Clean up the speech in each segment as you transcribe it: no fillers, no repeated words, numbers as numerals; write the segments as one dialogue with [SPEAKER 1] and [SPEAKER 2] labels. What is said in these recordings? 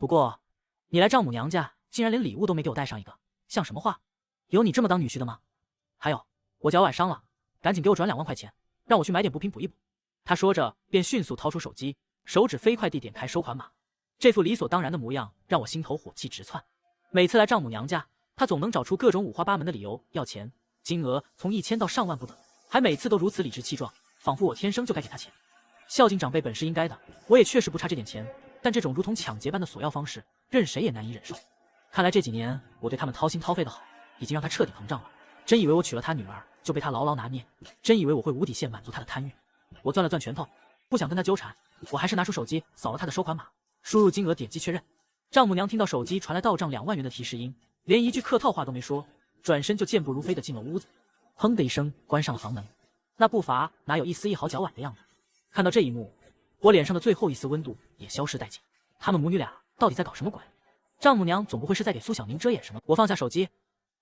[SPEAKER 1] 不过，你来丈母娘家，竟然连礼物都没给我带上一个，像什么话？有你这么当女婿的吗？还有，我脚崴伤了，赶紧给我转2万块钱，让我去买点补品补一补。他说着，便迅速掏出手机，手指飞快地点开收款码。这副理所当然的模样，让我心头火气直窜。每次来丈母娘家，他总能找出各种五花八门的理由要钱，金额从1000到上万不等，还每次都如此理直气壮，仿佛我天生就该给他钱。孝敬长辈本是应该的，我也确实不差这点钱，但这种如同抢劫般的索要方式，任谁也难以忍受。看来这几年我对他们掏心掏肺的好，已经让他彻底膨胀了。真以为我娶了他女儿就被他牢牢拿捏，真以为我会无底线满足他的贪欲。我攥了攥拳头，不想跟他纠缠，我还是拿出手机扫了他的收款码，输入金额，点击确认。丈母娘听到手机传来到账2万元的提示音，连一句客套话都没说，转身就健步如飞地进了屋子，砰的一声关上了房门。那步伐哪有一丝一毫脚崴的样子？看到这一幕，我脸上的最后一丝温度也消失殆尽。他们母女俩到底在搞什么鬼？丈母娘总不会是在给苏小宁遮掩什么？我放下手机，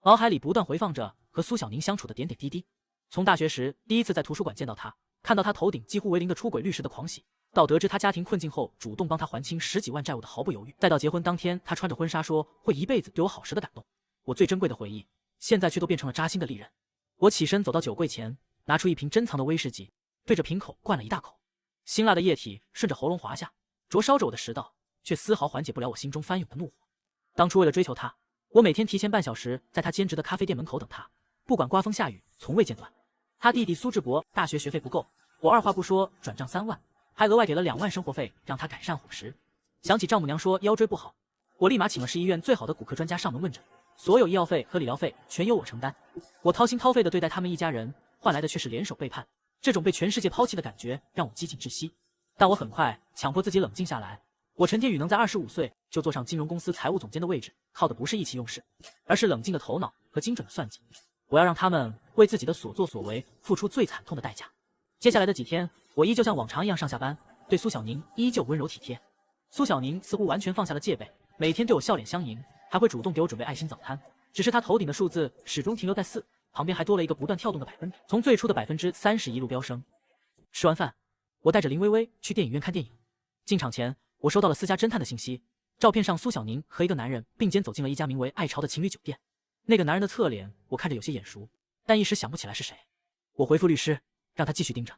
[SPEAKER 1] 脑海里不断回放着和苏小宁相处的点点滴滴。从大学时第一次在图书馆见到他，看到他头顶几乎为零的出轨律师的狂喜，到得知他家庭困境后主动帮他还清10几万债务的毫不犹豫，再到结婚当天他穿着婚纱说会一辈子对我好时的感动，我最珍贵的回忆现在却都变成了扎心的利刃。我起身走到酒柜前，拿出一瓶珍藏的威士忌，对着瓶口灌了一大口，辛辣的液体顺着喉咙滑下，灼烧着我的食道，却丝毫缓解不了我心中翻涌的怒火。当初为了追求他，我每天提前半小时在他兼职的咖啡店门口等他，不管刮风下雨，从未间断。他弟弟苏志博大学学费不够，我二话不说转账3万，还额外给了2万生活费，让他改善伙食。想起丈母娘说腰椎不好，我立马请了市医院最好的骨科专家上门问诊，所有医药费和理疗费全由我承担。我掏心掏肺地对待他们一家人，换来的却是联手背叛。这种被全世界抛弃的感觉让我几近窒息，但我很快强迫自己冷静下来。我陈天宇能在25岁就坐上金融公司财务总监的位置，靠的不是意气用事，而是冷静的头脑和精准的算计。我要让他们为自己的所作所为付出最惨痛的代价。接下来的几天，我依旧像往常一样上下班，对苏小宁依旧温柔体贴。苏小宁似乎完全放下了戒备，每天对我笑脸相迎，还会主动给我准备爱心早餐。只是他头顶的数字始终停留在4，旁边还多了一个不断跳动的百分，从最初的30%一路飙升。吃完饭，我带着林微微去电影院看电影。进场前，我收到了私家侦探的信息，照片上苏小宁和一个男人并肩走进了一家名为爱巢的情侣酒店。那个男人的侧脸我看着有些眼熟，但一时想不起来是谁。我回复律师，让他继续盯着。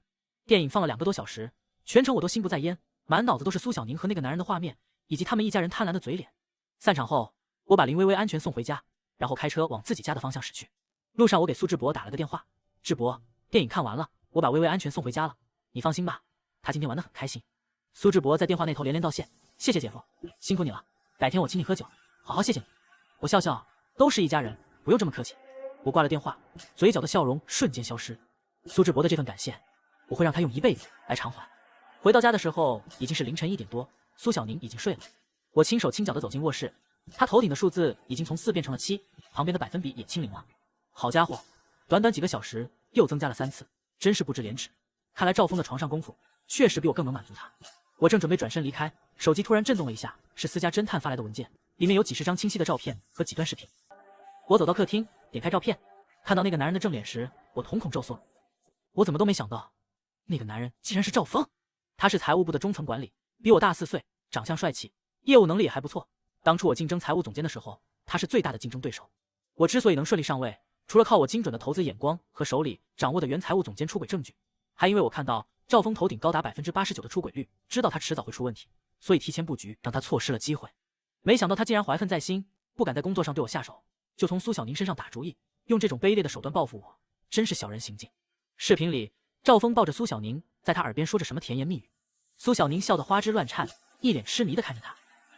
[SPEAKER 1] 电影放了2个多小时，全程我都心不在焉，满脑子都是苏小宁和那个男人的画面，以及他们一家人贪婪的嘴脸。散场后，我把林微微安全送回家，然后开车往自己家的方向驶去。路上我给苏志博打了个电话，志博，电影看完了，我把微微安全送回家了，你放心吧，她今天玩得很开心。苏志博在电话那头连连道谢，谢谢姐夫，辛苦你了，改天我请你喝酒，好好谢谢你。我笑笑，都是一家人，不用这么客气。我挂了电话，嘴角的笑容瞬间消失。苏志博的这份感谢，我会让他用一辈子来偿还。回到家的时候已经是凌晨1点多，苏小宁已经睡了。我轻手轻脚地走进卧室，他头顶的数字已经从4变成了7，旁边的百分比也清零了。好家伙，短短几个小时又增加了3次，真是不知廉耻。看来赵峰的床上功夫确实比我更能满足他。我正准备转身离开，手机突然震动了一下，是私家侦探发来的文件，里面有几十张清晰的照片和几段视频。我走到客厅，点开照片，看到那个男人的正脸时，我瞳孔骤缩。我怎么都没想到，那个男人竟然是赵峰。他是财务部的中层管理，比我大4岁，长相帅气，业务能力也还不错。当初我竞争财务总监的时候，他是最大的竞争对手。我之所以能顺利上位，除了靠我精准的投资眼光和手里掌握的原财务总监出轨证据，还因为我看到赵峰头顶高达89%的出轨率，知道他迟早会出问题，所以提前布局，让他错失了机会。没想到他竟然怀恨在心，不敢在工作上对我下手，就从苏小宁身上打主意，用这种卑劣的手段报复我，真是小人行径。视频里，赵峰抱着苏小宁，在他耳边说着什么甜言蜜语，苏小宁笑得花枝乱颤，一脸痴迷地看着他，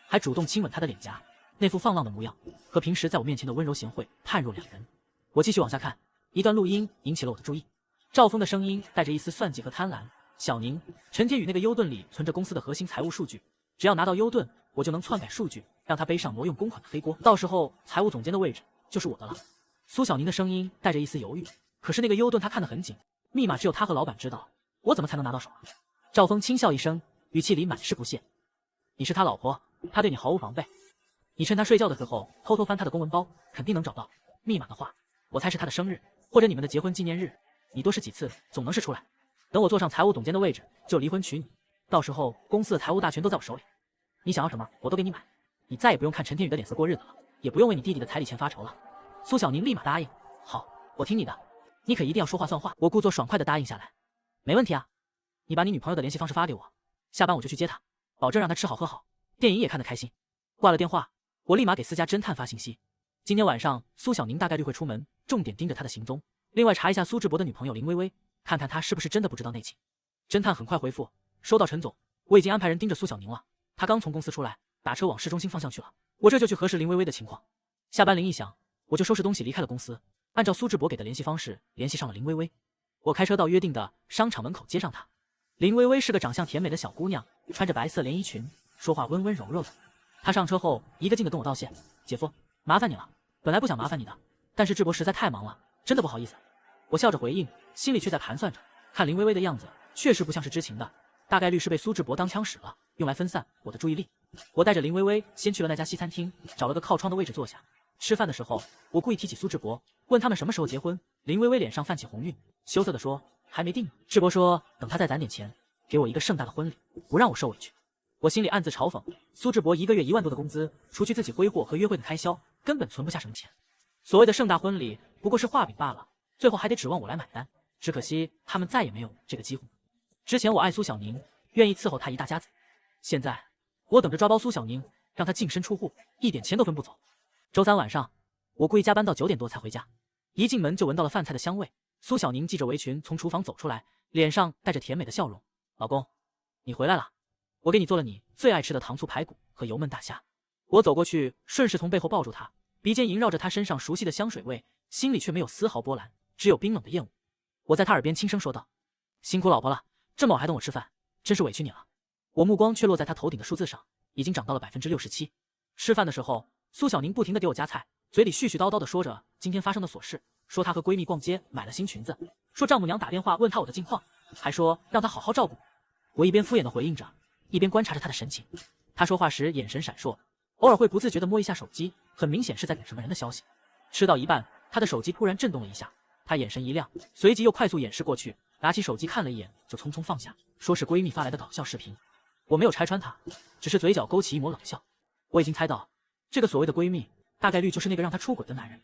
[SPEAKER 1] 还主动亲吻他的脸颊，那副放浪的模样和平时在我面前的温柔贤惠判若两人。我继续往下看，一段录音引起了我的注意，赵峰的声音带着一丝算计和贪婪。小宁，陈天宇那个优盾里存着公司的核心财务数据，只要拿到优盾，我就能篡改数据，让他背上挪用公款的黑锅，到时候财务总监的位置就是我的了。苏小宁的声音带着一丝犹豫，可是那个优盾他看得很紧，密码只有他和老板知道，我怎么才能拿到手啊？赵峰轻笑一声，语气里满是不屑，你是他老婆，他对你毫无防备，你趁他睡觉的时候偷偷翻他的公文包，肯定能找到密码的话，我猜是他的生日或者你们的结婚纪念日，你多试几次总能试出来。等我坐上财务总监的位置，就离婚娶你，到时候公司的财务大权都在我手里，你想要什么我都给你买。你再也不用看陈天宇的脸色过日子了，也不用为你弟弟的彩礼钱发愁了。苏小宁立马答应，好，我听你的，你可一定要说话算话。我故作爽快地答应下来，没问题啊，你把你女朋友的联系方式发给我，下班我就去接她，保证让她吃好喝好，电影也看得开心。挂了电话，我立马给私家侦探发信息，今天晚上苏小宁大概率会出门，重点盯着她的行踪，另外查一下苏志博的女朋友林薇薇，看看她是不是真的不知道内情。侦探很快回复，收到陈总，我已经安排人盯着苏小宁了，她刚从公司出来，打车往市中心方向去了，我这就去核实林薇薇的情况。下班铃一响，我就收拾东西离开了公司，按照苏志博给的联系方式联系上了林薇薇。我开车到约定的商场门口接上她。林薇薇是个长相甜美的小姑娘，穿着白色连衣裙，说话温温柔柔的。她上车后一个劲的跟我道谢，姐夫，麻烦你了，本来不想麻烦你的，但是志博实在太忙了，真的不好意思。我笑着回应，心里却在盘算着，看林薇薇的样子确实不像是知情的，大概率是被苏志博当枪使了，用来分散我的注意力。我带着林薇薇先去了那家西餐厅，找了个靠窗的位置坐下。吃饭的时候，我故意提起苏志博，问他们什么时候结婚。林薇薇脸上泛起红晕，羞涩地说还没定。志博说等他再攒点钱，给我一个盛大的婚礼，不让我受委屈。我心里暗自嘲讽，苏志博一个月1万多的工资，除去自己挥霍和约会的开销，根本存不下什么钱。所谓的盛大婚礼不过是画饼罢了，最后还得指望我来买单。只可惜他们再也没有这个机会。之前我爱苏小宁，愿意伺候她一大家子，现在我等着抓包苏小宁，让她净身出户，一点钱都分不走。周三晚上，我故意加班到9点多才回家，一进门就闻到了饭菜的香味。苏小宁系着围裙从厨房走出来，脸上带着甜美的笑容。老公，你回来了，我给你做了你最爱吃的糖醋排骨和油焖大虾。我走过去，顺势从背后抱住她，鼻尖萦绕着她身上熟悉的香水味，心里却没有丝毫波澜，只有冰冷的厌恶。我在她耳边轻声说道，辛苦老婆了，这么晚还等我吃饭，真是委屈你了。我目光却落在她头顶的数字上，已经涨到了67%。吃饭的时候，苏小宁不停地给我夹菜，嘴里絮絮叨叨地说着今天发生的琐事，说她和闺蜜逛街买了新裙子，说丈母娘打电话问她我的近况，还说让她好好照顾。我一边敷衍地回应着，一边观察着她的神情。她说话时眼神闪烁，偶尔会不自觉地摸一下手机，很明显是在等什么人的消息。吃到一半，她的手机突然震动了一下，她眼神一亮，随即又快速掩饰过去，拿起手机看了一眼就匆匆放下，说是闺蜜发来的搞笑视频。我没有拆穿她，只是嘴角勾起一抹冷笑。我已经猜到这个所谓的闺蜜大概率就是那个让她出轨的男人，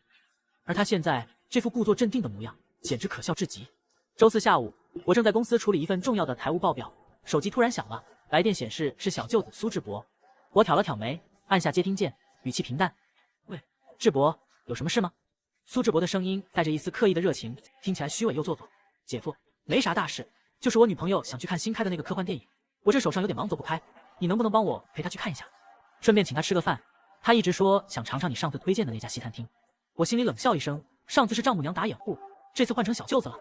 [SPEAKER 1] 而她现在这副故作镇定的模样简直可笑至极。周四下午，我正在公司处理一份重要的财务报表，手机突然响了，来电显示是小舅子苏志博。我挑了挑眉，按下接听键，语气平淡，喂，志博，有什么事吗？苏志博的声音带着一丝刻意的热情，听起来虚伪又做作。姐夫，没啥大事，就是我女朋友想去看新开的那个科幻电影，我这手上有点忙走不开，你能不能帮我陪她去看一下，顺便请她吃个饭。她一直说想尝尝你上次推荐的那家西餐厅。我心里冷笑一声，上次是丈母娘打掩护，这次换成小舅子了。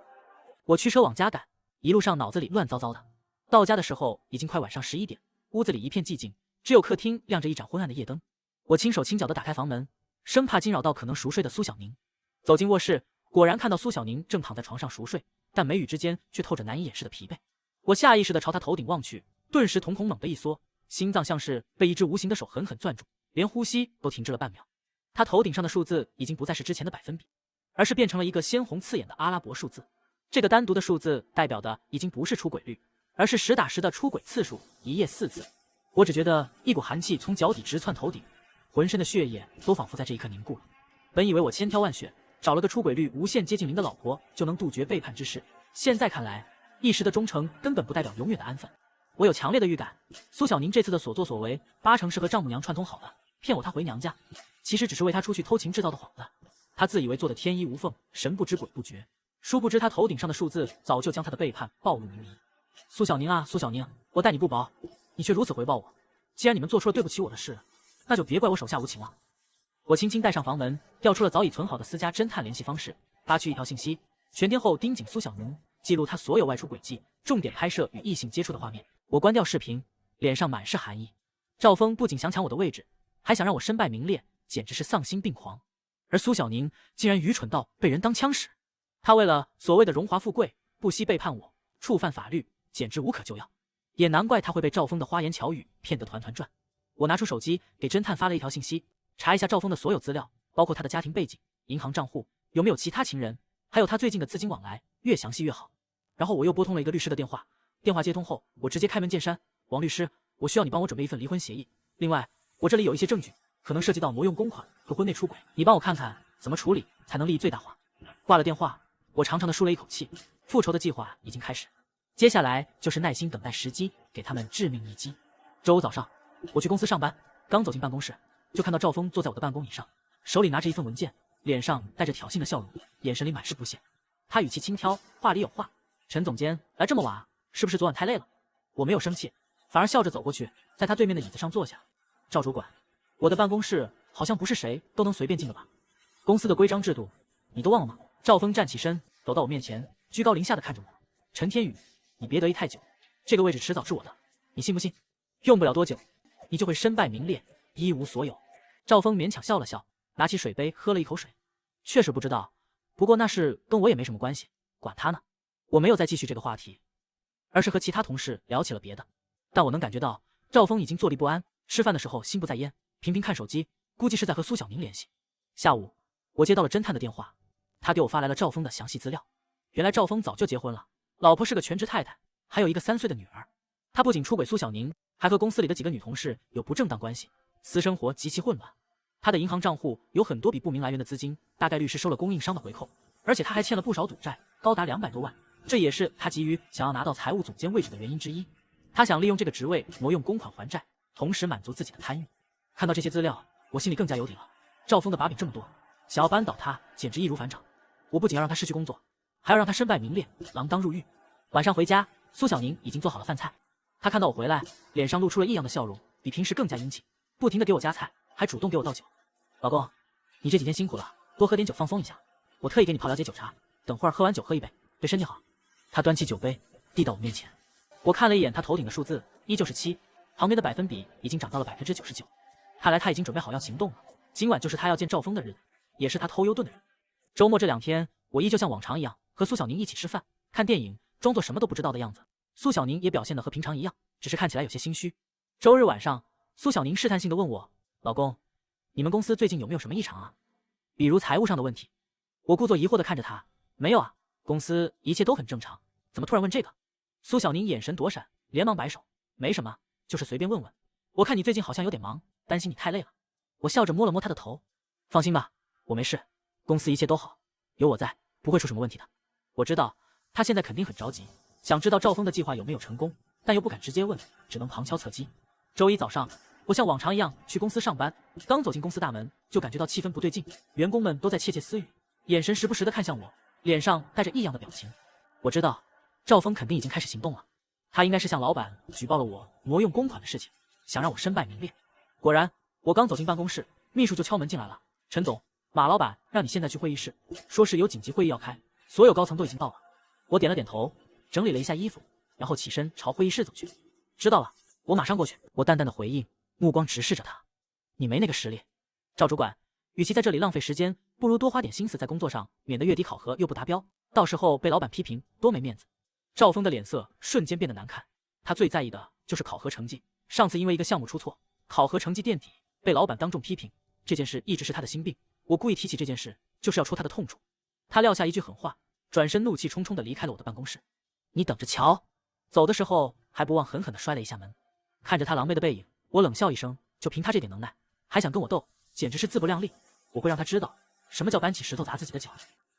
[SPEAKER 1] 我驱车往家赶，一路上脑子里乱糟糟的。到家的时候已经快晚上11点，屋子里一片寂静，只有客厅亮着一盏昏暗的夜灯。我轻手轻脚地打开房门，生怕惊扰到可能熟睡的苏小宁。走进卧室，果然看到苏小宁正躺在床上熟睡，但眉宇之间却透着难以掩饰的疲惫。我下意识地朝她头顶望去，顿时瞳孔猛地一缩，心脏像是被一只无形的手狠狠攥住，连呼吸都停滞了半秒。她头顶上的数字已经不再是之前的百分比，而是变成了一个鲜红刺眼的阿拉伯数字。这个单独的数字代表的已经不是出轨率，而是实打实的出轨次数，1夜4次。我只觉得一股寒气从脚底直窜头顶，浑身的血液都仿佛在这一刻凝固了。本以为我千挑万选找了个出轨率无限接近0的老婆就能杜绝背叛之事，现在看来，一时的忠诚根本不代表永远的安分。我有强烈的预感，苏小宁这次的所作所为8成是和丈母娘串通好的，骗我她回娘家，其实只是为她出去偷情制造的幌子。她自以为做的天衣无缝，神不知鬼不觉，殊不知她头顶上的数字早就将她的背叛暴露于谜。苏小宁啊，苏小宁，我待你不薄，你却如此回报我。既然你们做出了对不起我的事，那就别怪我手下无情了。我轻轻带上房门，调出了早已存好的私家侦探联系方式，发去一条信息，全天候盯紧苏小宁，记录她所有外出轨迹，重点拍摄与异性接触的画面。我关掉视频，脸上满是寒意。赵峰不仅想抢我的位置，还想让我身败名裂，简直是丧心病狂。而苏小宁竟然愚蠢到被人当枪使，他为了所谓的荣华富贵，不惜背叛我，触犯法律，简直无可救药。也难怪他会被赵峰的花言巧语骗得团团转。我拿出手机给侦探发了一条信息，查一下赵峰的所有资料，包括他的家庭背景、银行账户，有没有其他情人，还有他最近的资金往来，越详细越好。然后我又拨通了一个律师的电话，电话接通后，我直接开门见山，王律师，我需要你帮我准备一份离婚协议，另外我这里有一些证据，可能涉及到挪用公款和婚内出轨，你帮我看看怎么处理才能利益最大化。挂了电话，我长长的舒了一口气，复仇的计划已经开始，接下来就是耐心等待时机，给他们致命一击。周五早上，我去公司上班，刚走进办公室，就看到赵峰坐在我的办公椅上，手里拿着一份文件，脸上带着挑衅的笑容，眼神里满是不屑。他语气轻佻，话里有话：“陈总监来这么晚，是不是昨晚太累了？”我没有生气，反而笑着走过去，在他对面的椅子上坐下。赵主管，我的办公室好像不是谁都能随便进的吧？公司的规章制度你都忘了吗？赵峰站起身，走到我面前，居高临下的看着我：“陈天宇，你别得意太久，这个位置迟早是我的，你信不信？用不了多久，你就会身败名裂，一无所有。”赵峰勉强笑了笑，拿起水杯喝了一口水。确实不知道，不过那事跟我也没什么关系，管他呢。我没有再继续这个话题，而是和其他同事聊起了别的。但我能感觉到赵峰已经坐立不安，吃饭的时候心不在焉，频频看手机，估计是在和苏小宁联系。下午，我接到了侦探的电话，他给我发来了赵峰的详细资料。原来赵峰早就结婚了，老婆是个全职太太，还有一个3岁的女儿。他不仅出轨苏小宁，还和公司里的几个女同事有不正当关系，私生活极其混乱。他的银行账户有很多笔不明来源的资金，大概率是收了供应商的回扣，而且他还欠了不少赌债，高达200多万。这也是他急于想要拿到财务总监位置的原因之一。他想利用这个职位挪用公款还债，同时满足自己的贪欲。看到这些资料，我心里更加有底了。赵峰的把柄这么多，想要扳倒他简直易如反掌。我不仅要让他失去工作，还要让他身败名裂，锒铛入狱。晚上回家，苏小宁已经做好了饭菜。他看到我回来，脸上露出了异样的笑容，比平时更加殷勤，不停地给我夹菜，还主动给我倒酒。老公，你这几天辛苦了，多喝点酒放松一下。我特意给你泡了解酒茶，等会儿喝完酒喝一杯，对身体好。他端起酒杯递到我面前，我看了一眼他头顶的数字，依旧是7，旁边的百分比已经涨到了99%。看来他已经准备好要行动了。今晚就是他要见赵峰的日子，也是他偷优盾的人。周末这2天，我依旧像往常一样和苏小宁一起吃饭、看电影，装作什么都不知道的样子。苏小宁也表现得和平常一样，只是看起来有些心虚。周日晚上，苏小宁试探性地问我：“老公，你们公司最近有没有什么异常啊？比如财务上的问题？”我故作疑惑地看着他：“没有啊，公司一切都很正常，怎么突然问这个？”苏小宁眼神躲闪，连忙摆手：“没什么，就是随便问问。我看你最近好像有点忙，担心你太累了。”我笑着摸了摸他的头：“放心吧，我没事，公司一切都好，有我在，不会出什么问题的。”我知道他现在肯定很着急，想知道赵峰的计划有没有成功，但又不敢直接问，只能旁敲侧击。周一早上，我像往常一样去公司上班，刚走进公司大门，就感觉到气氛不对劲，员工们都在窃窃私语，眼神时不时地看向我，脸上带着异样的表情。我知道赵峰肯定已经开始行动了，他应该是向老板举报了我挪用公款的事情，想让我身败名裂。果然，我刚走进办公室，秘书就敲门进来了：“陈总，马老板让你现在去会议室，说是有紧急会议要开，所有高层都已经到了。”我点了点头，整理了一下衣服，然后起身朝会议室走去。知道了，我马上过去。我淡淡的回应，目光直视着他。你没那个实力。赵主管，与其在这里浪费时间，不如多花点心思在工作上，免得月底考核又不达标，到时候被老板批评，多没面子。赵峰的脸色瞬间变得难看，他最在意的就是考核成绩。上次因为一个项目出错，考核成绩垫底，被老板当众批评，这件事一直是他的心病。我故意提起这件事，就是要戳他的痛处。他撂下一句狠话，转身怒气冲冲地离开了我的办公室。你等着瞧！走的时候还不忘狠狠地摔了一下门。看着他狼狈的背影，我冷笑一声，就凭他这点能耐，还想跟我斗，简直是自不量力。我会让他知道什么叫搬起石头砸自己的脚。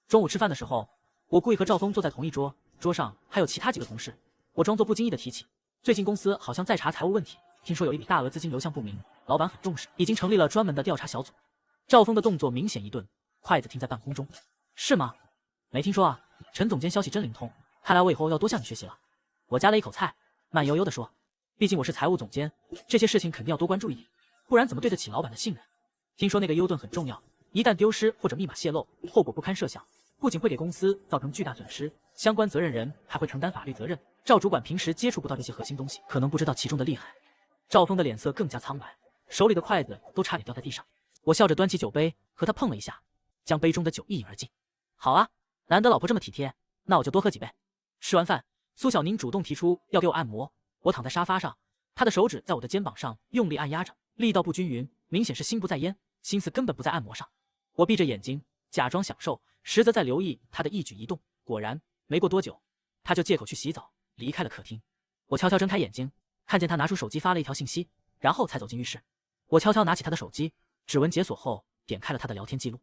[SPEAKER 1] 中午吃饭的时候，我故意和赵峰坐在同一桌，桌上还有其他几个同事。我装作不经意地提起，最近公司好像在查财务问题，听说有一笔大额资金流向不明，老板很重视，已经成立了专门的调查小组。赵峰的动作明显一顿，筷子停在半空中。是吗？没听说啊，陈总监消息真灵通，看来我以后要多向你学习了。我夹了一口菜，慢悠悠地说，毕竟我是财务总监，这些事情肯定要多关注一点，不然怎么对得起老板的信任。听说那个优盾很重要，一旦丢失或者密码泄露，后果不堪设想，不仅会给公司造成巨大损失，相关责任人还会承担法律责任。赵主管平时接触不到这些核心东西，可能不知道其中的厉害。赵峰的脸色更加苍白，手里的筷子都差点掉在地上。我笑着端起酒杯和他碰了一下，将杯中的酒一饮而尽。好啊，难得老婆这么体贴，那我就多喝几杯。吃完饭，苏小宁主动提出要给我按摩，我躺在沙发上，她的手指在我的肩膀上用力按压着，力道不均匀，明显是心不在焉，心思根本不在按摩上。我闭着眼睛假装享受，实则在留意她的一举一动。果然，没过多久，她就借口去洗澡离开了客厅。我悄悄睁开眼睛，看见她拿出手机发了一条信息，然后才走进浴室。我悄悄拿起他的手机，指纹解锁后点开了他的聊天记录。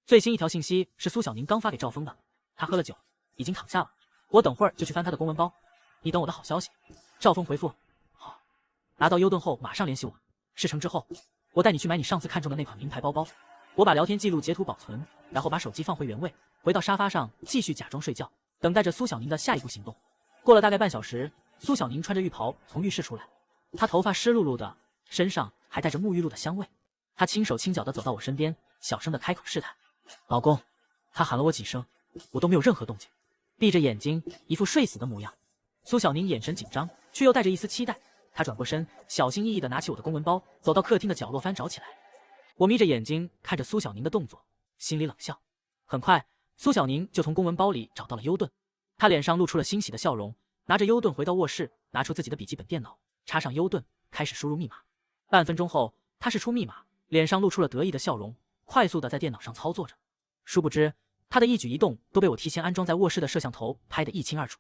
[SPEAKER 1] 最新一条信息是苏小宁刚发给赵峰的，他喝了酒，已经躺下了，我等会儿就去翻他的公文包，你等我的好消息。赵峰回复好，拿到优盾后马上联系我，事成之后我带你去买你上次看中的那款名牌包包。我把聊天记录截图保存，然后把手机放回原位，回到沙发上继续假装睡觉，等待着苏小宁的下一步行动。过了大概半小时，苏小宁穿着浴袍从浴室出来，她头发湿漉漉的，身上还带着沐浴露的香味。她轻手轻脚地走到我身边，小声地开口试探：“老公。”她喊了我几声，我都没有任何动静，闭着眼睛，一副睡死的模样。苏小宁眼神紧张，却又带着一丝期待。她转过身，小心翼翼地拿起我的公文包，走到客厅的角落翻找起来。我眯着眼睛看着苏小宁的动作，心里冷笑。很快，苏小宁就从公文包里找到了优盾，她脸上露出了欣喜的笑容，拿着优盾回到卧室，拿出自己的笔记本电脑，插上优盾，开始输入密码。半分钟后，她试出密码，脸上露出了得意的笑容，快速地在电脑上操作着。殊不知，她的一举一动都被我提前安装在卧室的摄像头拍得一清二楚。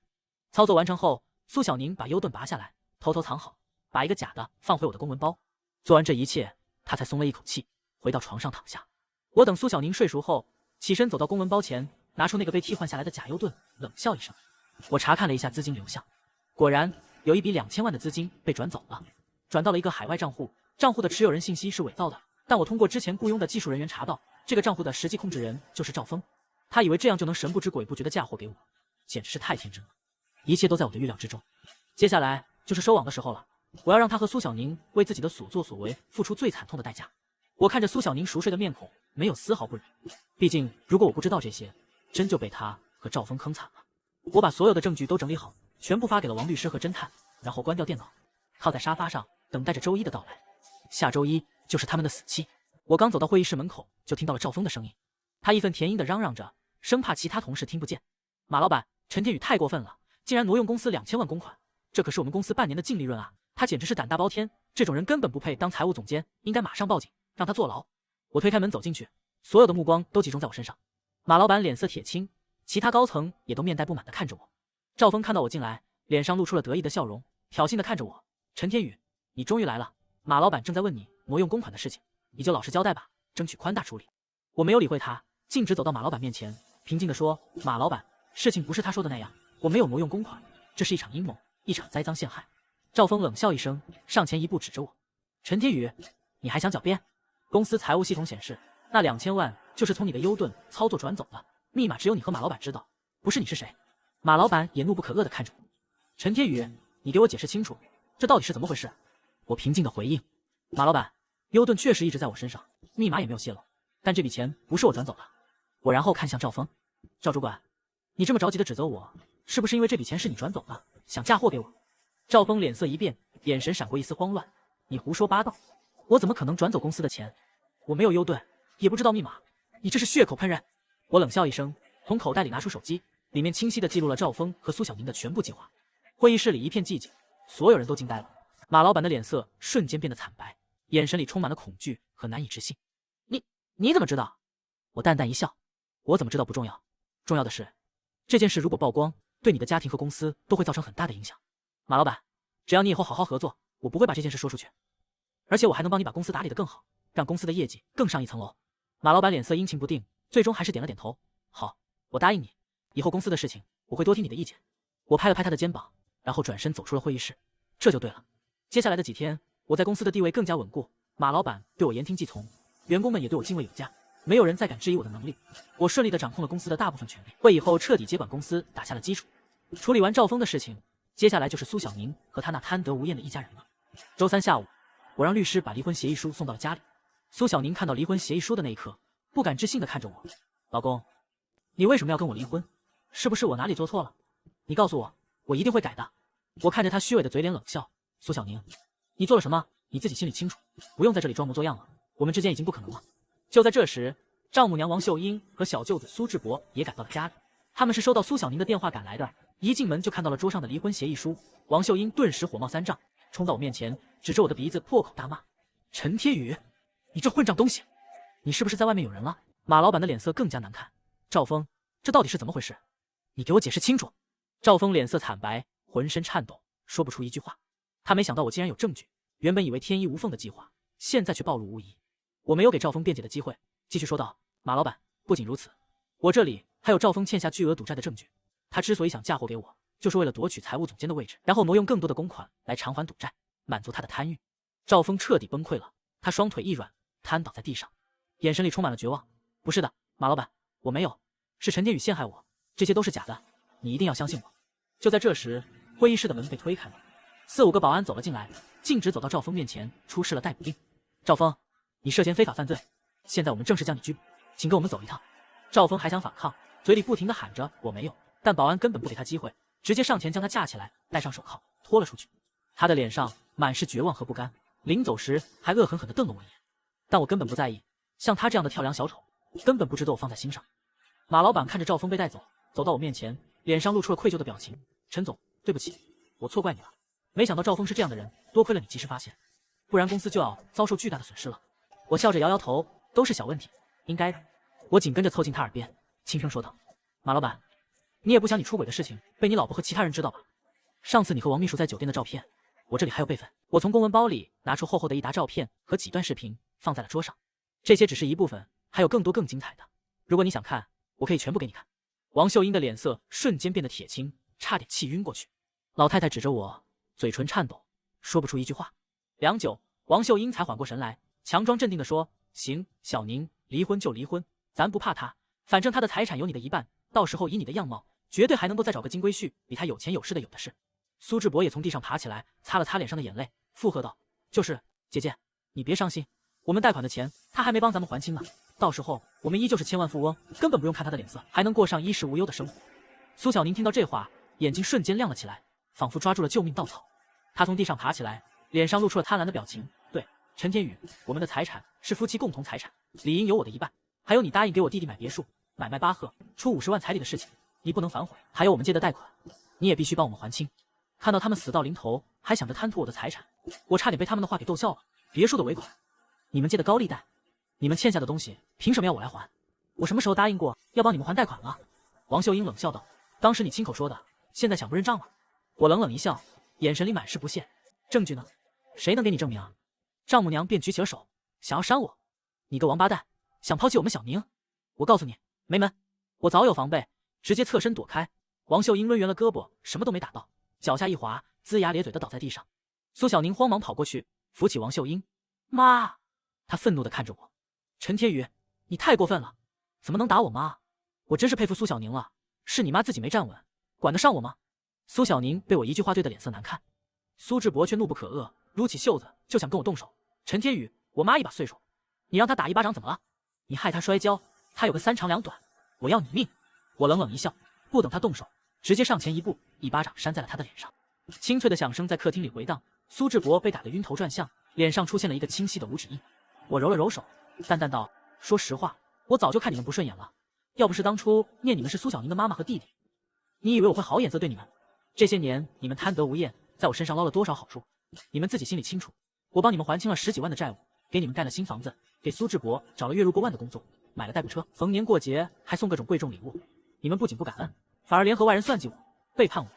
[SPEAKER 1] 操作完成后，苏小宁把优盾拔下来，偷偷藏好，把一个假的放回我的公文包。做完这一切，她才松了一口气，回到床上躺下。我等苏小宁睡熟后，起身走到公文包前，拿出那个被替换下来的假优盾，冷笑一声。我查看了一下资金流向，果然有一笔2000万的资金被转走了，转到了一个海外账户，账户的持有人信息是伪造的，但我通过之前雇佣的技术人员查到，这个账户的实际控制人就是赵峰。他以为这样就能神不知鬼不觉的嫁祸给我，简直是太天真了。一切都在我的预料之中。接下来就是收网的时候了，我要让他和苏小宁为自己的所作所为付出最惨痛的代价。我看着苏小宁熟睡的面孔，没有丝毫不忍。毕竟如果我不知道这些，真就被他和赵峰坑惨了。我把所有的证据都整理好，全部发给了王律师和侦探，然后关掉电脑，靠在沙发上等待着周一的到来。下周一就是他们的死期。我刚走到会议室门口，就听到了赵峰的声音，他义愤填膺地嚷嚷着，生怕其他同事听不见。马老板，陈天宇太过分了，竟然挪用公司2000万公款，这可是我们公司半年的净利润啊！他简直是胆大包天，这种人根本不配当财务总监，应该马上报警，让他坐牢。我推开门走进去，所有的目光都集中在我身上。马老板脸色铁青，其他高层也都面带不满地看着我。赵峰看到我进来，脸上露出了得意的笑容，挑衅地看着我：“陈天宇，你终于来了。马老板正在问你挪用公款的事情，你就老实交代吧，争取宽大处理。”我没有理会他，径直走到马老板面前，平静地说：“马老板，事情不是他说的那样，我没有挪用公款，这是一场阴谋，一场栽赃陷害。”赵峰冷笑一声，上前一步指着我：“陈天宇，你还想狡辩？公司财务系统显示，那2000万就是从你的优盾操作转走的，密码只有你和马老板知道，不是你是谁？”马老板也怒不可遏地看着我：“陈天宇，你给我解释清楚，这到底是怎么回事？”我平静地回应：“马老板，优盾确实一直在我身上，密码也没有泄露，但这笔钱不是我转走的。”我然后看向赵峰：“赵主管，你这么着急地指责我，是不是因为这笔钱是你转走的，想嫁祸给我？”赵峰脸色一变，眼神闪过一丝慌乱：“你胡说八道，我怎么可能转走公司的钱？我没有优盾，也不知道密码，你这是血口喷人！”我冷笑一声，从口袋里拿出手机，里面清晰地记录了赵峰和苏小宁的全部计划。会议室里一片寂静，所有人都惊呆了。马老板的脸色瞬间变得惨白，眼神里充满了恐惧和难以置信。你怎么知道？我淡淡一笑，我怎么知道不重要，重要的是，这件事如果曝光，对你的家庭和公司都会造成很大的影响。马老板，只要你以后好好合作，我不会把这件事说出去，而且我还能帮你把公司打理得更好，让公司的业绩更上一层楼。马老板脸色阴晴不定，最终还是点了点头。好，我答应你，以后公司的事情我会多听你的意见。我拍了拍他的肩膀，然后转身走出了会议室。这就对了。接下来的几天，我在公司的地位更加稳固，马老板对我言听计从，员工们也对我敬畏有加，没有人再敢质疑我的能力。我顺利地掌控了公司的大部分权力，为以后彻底接管公司打下了基础。处理完赵峰的事情，接下来就是苏小宁和他那贪得无厌的一家人了。周三下午，我让律师把离婚协议书送到了家里。苏小宁看到离婚协议书的那一刻，不敢置信地看着我：“老公，你为什么要跟我离婚？是不是我哪里做错了？你告诉我，我一定会改的。”我看着他虚伪的嘴脸冷笑：“苏小宁，你做了什么？你自己心里清楚，不用在这里装模作样了。我们之间已经不可能了。”就在这时，丈母娘王秀英和小舅子苏志博也赶到了家里。他们是收到苏小宁的电话赶来的，一进门就看到了桌上的离婚协议书。王秀英顿时火冒三丈，冲到我面前，指着我的鼻子破口大骂：“陈天宇，你这混账东西，你是不是在外面有人了？”马老板的脸色更加难看：“赵峰，这到底是怎么回事？你给我解释清楚！”赵峰脸色惨白，浑身颤抖，说不出一句话。他没想到我竟然有证据，原本以为天衣无缝的计划，现在却暴露无遗。我没有给赵峰辩解的机会，继续说道：“马老板，不仅如此，我这里还有赵峰欠下巨额赌债的证据。他之所以想嫁祸给我，就是为了夺取财务总监的位置，然后挪用更多的公款来偿还赌债，满足他的贪欲。”赵峰彻底崩溃了，他双腿一软，瘫倒在地上，眼神里充满了绝望。“不是的，马老板，我没有，是陈天宇陷害我，这些都是假的，你一定要相信我。”就在这时，会议室的门被推开了，4、5个保安走了进来，径直走到赵峰面前，出示了逮捕令。“赵峰，你涉嫌非法犯罪，现在我们正式将你拘捕，请跟我们走一趟。”赵峰还想反抗，嘴里不停地喊着“我没有”，但保安根本不给他机会，直接上前将他架起来，戴上手铐，拖了出去。他的脸上满是绝望和不甘，临走时还恶狠狠地瞪了我一眼。但我根本不在意，像他这样的跳梁小丑，根本不值得我放在心上。马老板看着赵峰被带走，走到我面前，脸上露出了愧疚的表情。“陈总，对不起，我错怪你了。没想到赵峰是这样的人，多亏了你及时发现，不然公司就要遭受巨大的损失了。”我笑着摇摇头，都是小问题，应该的。我紧跟着凑近他耳边，轻声说道：“马老板，你也不想你出轨的事情被你老婆和其他人知道吧？上次你和王秘书在酒店的照片，我这里还有备份。”我从公文包里拿出厚厚的一沓照片和几段视频，放在了桌上。这些只是一部分，还有更多更精彩的。如果你想看，我可以全部给你看。王秀英的脸色瞬间变得铁青，差点气晕过去。老太太指着我，嘴唇颤抖，说不出一句话。良久，王秀英才缓过神来，强装镇定地说：“行，小宁，离婚就离婚，咱不怕他，反正他的财产有你的一半，到时候以你的样貌，绝对还能够再找个金龟婿，比他有钱有势的有的是。”苏志博也从地上爬起来，擦了擦脸上的眼泪，附和道：“就是，姐姐，你别伤心，我们贷款的钱他还没帮咱们还清呢，到时候我们依旧是千万富翁，根本不用看他的脸色，还能过上衣食无忧的生活。”苏小宁听到这话，眼睛瞬间亮了起来，仿佛抓住了救命稻草。他从地上爬起来，脸上露出了贪婪的表情。“对，陈天宇，我们的财产是夫妻共同财产，理应有我的一半，还有你答应给我弟弟买别墅、买卖巴赫、出50万彩礼的事情，你不能反悔。还有我们借的贷款，你也必须帮我们还清。”看到他们死到临头，还想着贪图我的财产，我差点被他们的话给逗笑了。别墅的尾款，你们借的高利贷，你们欠下的东西，凭什么要我来还？我什么时候答应过要帮你们还贷款了？王秀英冷笑道：“当时你亲口说的，现在想不认账了？”我冷冷一笑，眼神里满是不屑。“证据呢？谁能给你证明啊？”丈母娘便举起了手，想要扇我。“你个王八蛋，想抛弃我们小宁？我告诉你，没门！”我早有防备，直接侧身躲开。王秀英抡圆了胳膊，什么都没打到，脚下一滑，龇牙咧嘴的倒在地上。苏小宁慌忙跑过去，扶起王秀英。“妈！”她愤怒的看着我。“陈天宇，你太过分了，怎么能打我妈？我真是佩服苏小宁了，是你妈自己没站稳，管得上我吗？”苏小宁被我一句话对得脸色难看，苏志博却怒不可遏，撸起袖子就想跟我动手。“陈天宇，我妈一把岁数，你让她打一巴掌怎么了？你害她摔跤，她有个3长2短，我要你命！”我冷冷一笑，不等他动手，直接上前一步，一巴掌扇在了他的脸上。清脆的响声在客厅里回荡，苏志博被打得晕头转向，脸上出现了一个清晰的五指印。我揉了揉手，淡淡道：“说实话，我早就看你们不顺眼了，要不是当初念你们是苏小宁的妈妈和弟弟，你以为我会好眼色对你们？这些年你们贪得无厌，在我身上捞了多少好处，你们自己心里清楚。我帮你们还清了10几万的债务，给你们盖了新房子，给苏志博找了月入过万的工作，买了代步车，逢年过节还送各种贵重礼物。你们不仅不感恩，反而联合外人算计我，背叛我，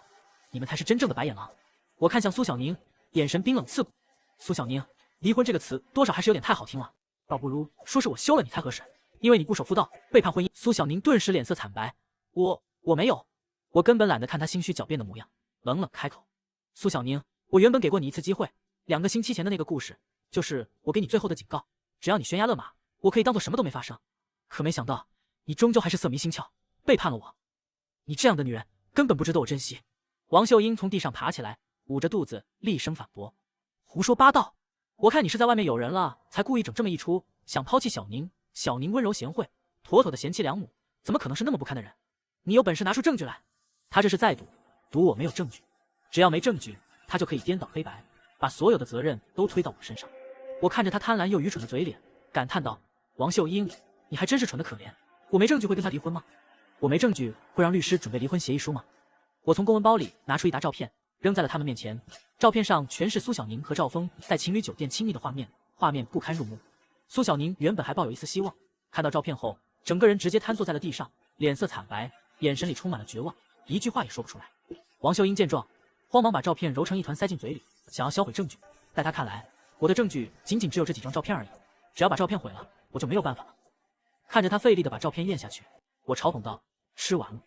[SPEAKER 1] 你们才是真正的白眼狼。”我看向苏小宁，眼神冰冷刺骨。“苏小宁，离婚这个词多少还是有点太好听了，倒不如说是我休了你才合适，因为你不守妇道，背叛婚姻。”苏小宁顿时脸色惨白。我没有，我根本懒得看他心虚狡辩的模样，冷冷开口：“苏小宁，我原本给过你一次机会，2个星期前的那个故事，就是我给你最后的警告，只要你悬崖勒马，我可以当做什么都没发生。可没想到，你终究还是色迷心窍，背叛了我。你这样的女人根本不值得我珍惜。”王秀英从地上爬起来，捂着肚子厉声反驳：“胡说八道！我看你是在外面有人了，才故意整这么一出，想抛弃小宁。小宁温柔贤惠，妥妥的贤妻良母，怎么可能是那么不堪的人？你有本事拿出证据来！”他这是在赌我没有证据，只要没证据，他就可以颠倒黑白，把所有的责任都推到我身上。我看着他贪婪又愚蠢的嘴脸，感叹道：“王秀英，你还真是蠢得可怜。我没证据会跟他离婚吗？我没证据会让律师准备离婚协议书吗？”我从公文包里拿出一沓照片，扔在了他们面前。照片上全是苏小宁和赵峰在情侣酒店亲密的画面，画面不堪入目。苏小宁原本还抱有一丝希望，看到照片后，整个人直接瘫坐在了地上，脸色惨白，眼神里充满了绝望，一句话也说不出来。王秀英见状，慌忙把照片揉成一团塞进嘴里，想要销毁证据。在他看来，我的证据仅仅只有这几张照片而已，只要把照片毁了，我就没有办法了。看着他费力的把照片咽下去，我嘲讽道：“吃完了，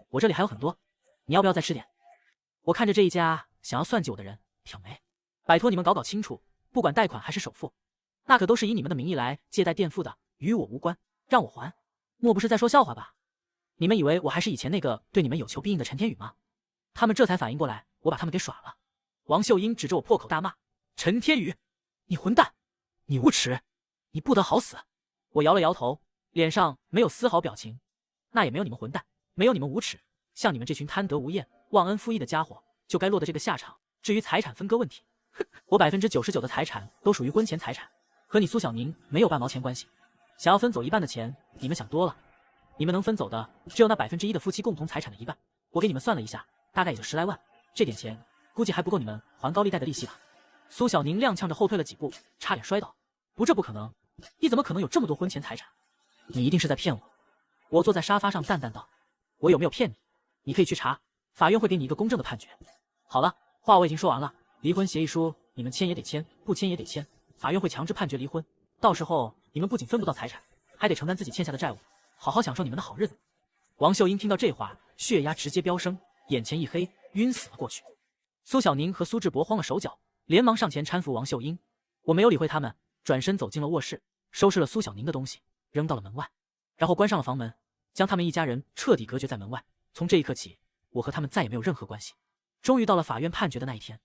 [SPEAKER 1] 我这里还有很多，你要不要再吃点？”我看着这一家想要算计我的人，挑眉：“拜托你们搞搞清楚，不管贷款还是首付，那可都是以你们的名义来借贷垫付的，与我无关，让我还，莫不是在说笑话吧？你们以为我还是以前那个对你们有求必应的陈天宇吗？”他们这才反应过来，我把他们给耍了。王秀英指着我破口大骂：“陈天宇，你混蛋，你无耻，你不得好死！”我摇了摇头，脸上没有丝毫表情。那也没有你们混蛋，没有你们无耻，像你们这群贪得无厌、忘恩负义的家伙，就该落得这个下场。至于财产分割问题，我99%的财产都属于婚前财产，和你苏小宁没有半毛钱关系。想要分走一半的钱，你们想多了。你们能分走的只有那1%的夫妻共同财产的一半。我给你们算了一下，大概也就10来万，这点钱估计还不够你们还高利贷的利息吧。苏小宁踉跄着后退了几步，差点摔倒。不，这不可能，你怎么可能有这么多婚前财产？你一定是在骗我。我坐在沙发上淡淡道：“我有没有骗你？你可以去查，法院会给你一个公正的判决。”好了，话我已经说完了。离婚协议书你们签也得签，不签也得签，法院会强制判决离婚。到时候你们不仅分不到财产，还得承担自己欠下的债务，好好享受你们的好日子。王秀英听到这话，血压直接飙升，眼前一黑，晕死了过去。苏小宁和苏志博慌了手脚，连忙上前搀扶王秀英。我没有理会他们，转身走进了卧室，收拾了苏小宁的东西，扔到了门外，然后关上了房门，将他们一家人彻底隔绝在门外。从这一刻起，我和他们再也没有任何关系。终于到了法院判决的那一天，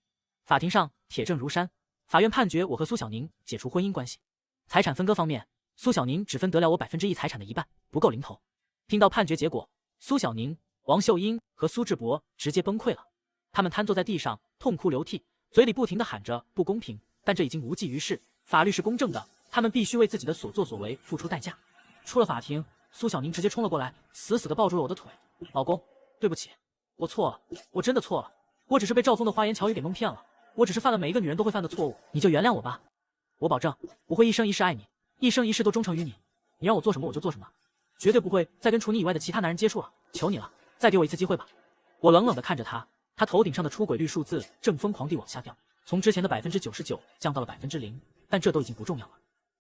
[SPEAKER 1] 法庭上铁证如山，法院判决我和苏小宁解除婚姻关系。财产分割方面，苏小宁只分得了我1%财产的一半，不够零头。听到判决结果，苏小宁、王秀英和苏志博直接崩溃了，他们瘫坐在地上，痛哭流涕，嘴里不停地喊着不公平，但这已经无济于事。法律是公正的，他们必须为自己的所作所为付出代价。出了法庭，苏小宁直接冲了过来，死死地抱住了我的腿：“老公，对不起，我错了，我真的错了，我只是被赵峰的花言巧语给蒙骗了，我只是犯了每一个女人都会犯的错误，你就原谅我吧。我保证，我会一生一世爱你，一生一世都忠诚于你，你让我做什么我就做什么，绝对不会再跟除你以外的其他男人接触了，求你了，再给我一次机会吧。”我冷冷地看着他，他头顶上的出轨率数字正疯狂地往下掉，从之前的99%降到了0%，但这都已经不重要了。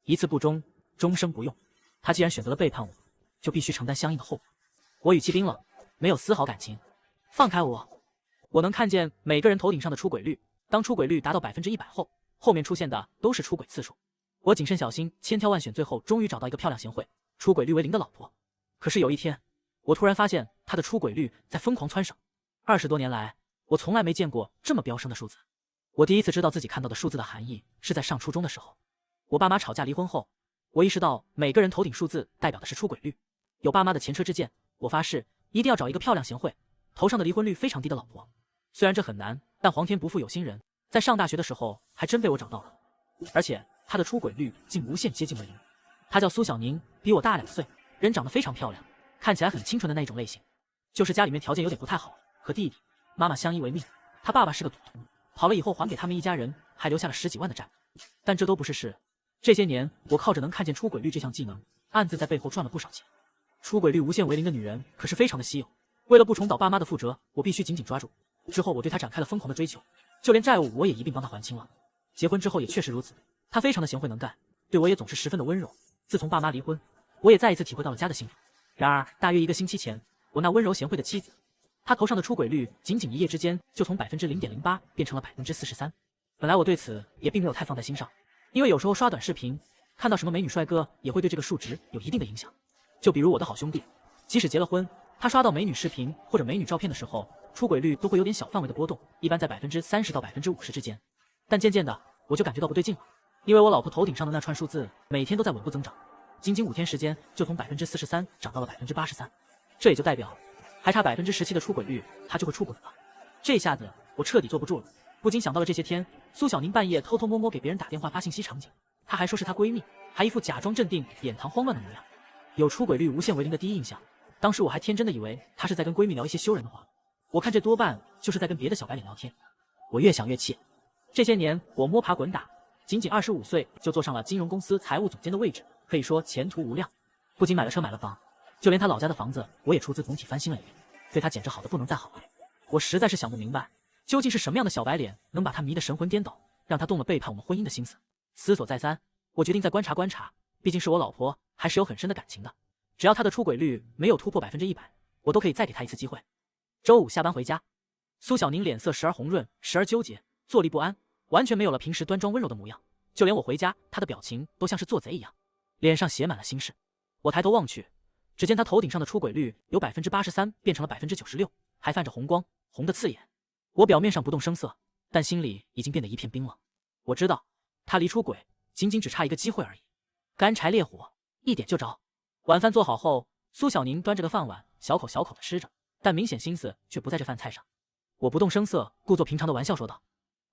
[SPEAKER 1] 一次不忠，终生不用。他既然选择了背叛我，就必须承担相应的后果。我语气冰冷，没有丝毫感情。放开我！我能看见每个人头顶上的出轨率，当出轨率达到100%后，后面出现的都是出轨次数。我谨慎小心，千挑万选，最后终于找到一个漂亮贤惠、出轨率为0的老婆。可是有一天，我突然发现她的出轨率在疯狂蹿升。20多年来，我从来没见过这么飙升的数字。我第一次知道自己看到的数字的含义，是在上初中的时候。我爸妈吵架离婚后，我意识到每个人头顶数字代表的是出轨率。有爸妈的前车之鉴，我发誓一定要找一个漂亮贤惠、头上的离婚率非常低的老婆。虽然这很难，但皇天不负有心人，在上大学的时候还真被我找到了。而且她的出轨率竟无限接近了0。她叫苏小宁，比我大2岁，人长得非常漂亮，看起来很清纯的那种类型。就是家里面条件有点不太好，和弟弟妈妈相依为命。他爸爸是个赌徒，跑了以后还给他们一家人，还留下了10几万的债。但这都不是事。这些年，我靠着能看见出轨率这项技能，暗自在背后赚了不少钱。出轨率无限为0的女人可是非常的稀有。为了不重蹈爸妈的覆辙，我必须紧紧抓住。之后我对她展开了疯狂的追求，就连债务我也一并帮她还清了。结婚之后也确实如此，她非常的贤惠能干，对我也总是十分的温柔。自从爸妈离婚，我也再一次体会到了家的幸福。然而大约1个星期前，我那温柔贤惠的妻子，她头上的出轨率仅仅一夜之间就从0.08%变成了43%。本来我对此也并没有太放在心上，因为有时候刷短视频看到什么美女帅哥也会对这个数值有一定的影响。就比如我的好兄弟，即使结了婚，他刷到美女视频或者美女照片的时候，出轨率都会有点小范围的波动，一般在30%到50%之间。但渐渐的我就感觉到不对劲了，因为我老婆头顶上的那串数字每天都在稳步增长，仅仅5天时间就从43%涨到了83%，这也就代表还差17%的出轨率，她就会出轨了。这下子我彻底坐不住了，不禁想到了这些天苏小宁半夜偷偷摸摸给别人打电话发信息场景，她还说是她闺蜜，还一副假装镇定脸庞慌乱的模样。有出轨率无限为0的第一印象，当时我还天真的以为她是在跟闺蜜聊一些羞人的话，我看这多半就是在跟别的小白脸聊天。我越想越气，这些年我摸爬滚打，仅仅25岁就坐上了金融公司财务总监的位置，可以说前途无量。不仅买了车买了房，就连他老家的房子我也出资总体翻新了一遍，对他简直好的不能再好了。我实在是想不明白，究竟是什么样的小白脸能把他迷得神魂颠倒，让他动了背叛我们婚姻的心思。思索再三，我决定再观察观察，毕竟是我老婆，还是有很深的感情的。只要她的出轨率没有突破100%，我都可以再给她一次机会。周五下班回家，苏小宁脸色时而红润，时而纠结，坐立不安，完全没有了平时端庄温柔的模样。就连我回家，她的表情都像是做贼一样，脸上写满了心事。我抬头望去，只见她头顶上的出轨率由83%变成了96%，还泛着红光，红得刺眼。我表面上不动声色，但心里已经变得一片冰冷。我知道，她离出轨仅仅只差一个机会而已。干柴烈火，一点就着。晚饭做好后，苏小宁端着个饭碗，小口小口的吃着，但明显心思却不在这饭菜上。我不动声色，故作平常的玩笑说道：“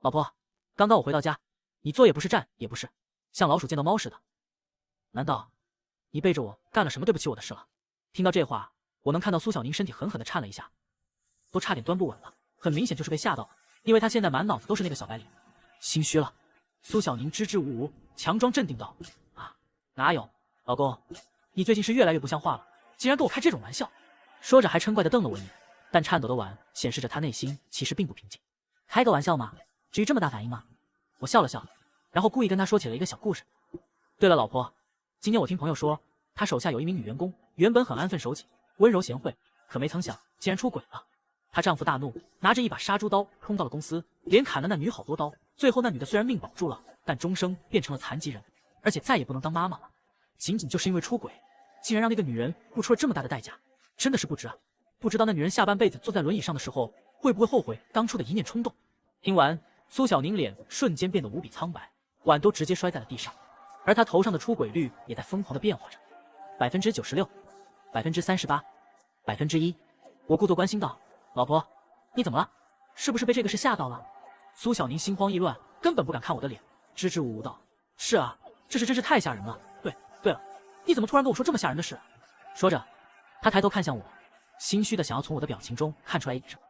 [SPEAKER 1] 老婆，刚刚我回到家，你坐也不是，站也不是，像老鼠见到猫似的。难道你背着我干了什么对不起我的事了？”听到这话，我能看到苏小宁身体狠狠地颤了一下，都差点端不稳了。很明显就是被吓到了，因为他现在满脑子都是那个小白脸。心虚了，苏小宁支支吾吾，强装镇定道：“啊，哪有，老公，你最近是越来越不像话了，竟然跟我开这种玩笑。”说着还嗔怪地瞪了我一眼，但颤抖的碗显示着他内心其实并不平静。开个玩笑嘛，至于这么大反应吗？我笑了笑，然后故意跟他说起了一个小故事。对了，老婆，今天我听朋友说，他手下有一名女员工，原本很安分守己、温柔贤惠，可没曾想竟然出轨了。她丈夫大怒，拿着一把杀猪刀冲到了公司，连砍了那女好多刀。最后那女的虽然命保住了，但终生变成了残疾人，而且再也不能当妈妈了。仅仅就是因为出轨，竟然让那个女人付出了这么大的代价，真的是不值啊！不知道那女人下半辈子坐在轮椅上的时候，会不会后悔当初的一念冲动？听完，苏小宁脸瞬间变得无比苍白，碗都直接摔在了地上，而她头上的出轨率也在疯狂的变化着，96%、38%、1%。我故作关心道：“老婆，你怎么了？是不是被这个事吓到了？”苏小宁心慌意乱，根本不敢看我的脸，支支吾吾道：“是啊，这事真是太吓人了。对了，你怎么突然跟我说这么吓人的事？”说着，他抬头看向我，心虚的想要从我的表情中看出来一点什么。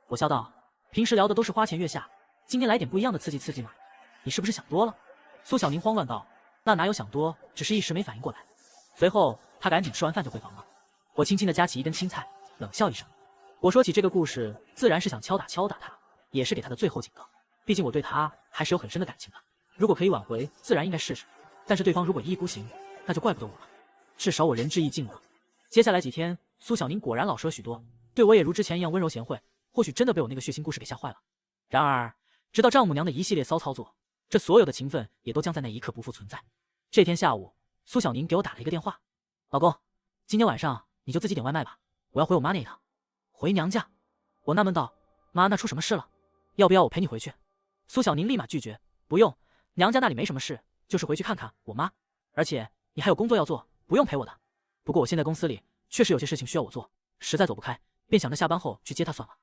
[SPEAKER 1] 我笑道：“平时聊的都是花前月下，今天来点不一样的刺激嘛？你是不是想多了？”苏小宁慌乱道：“那哪有想多，只是一时没反应过来。”随后他赶紧吃完饭就回房了。我轻轻的夹起一根青菜，冷笑一声。我说起这个故事，自然是想敲打他，也是给他的最后警告。毕竟我对他还是有很深的感情的，如果可以挽回，自然应该试试。但是对方如果一意孤行，那就怪不得我了。至少我仁至义尽了。接下来几天，苏小宁果然老实了许多，对我也如之前一样温柔贤惠。或许真的被我那个血腥故事给吓坏了。然而，直到丈母娘的一系列骚操作，这所有的情分也都将在那一刻不复存在。这天下午，苏小宁给我打了一个电话：“老公，今天晚上你就自己点外卖吧，我要回我妈那一趟。”回娘家？我纳闷道：“妈，那出什么事了？要不要我陪你回去？”苏小宁立马拒绝：“不用，娘家那里没什么事，就是回去看看我妈。而且你还有工作要做，不用陪我的。不过我现在公司里确实有些事情需要我做，实在走不开，便想着下班后去接她算了。”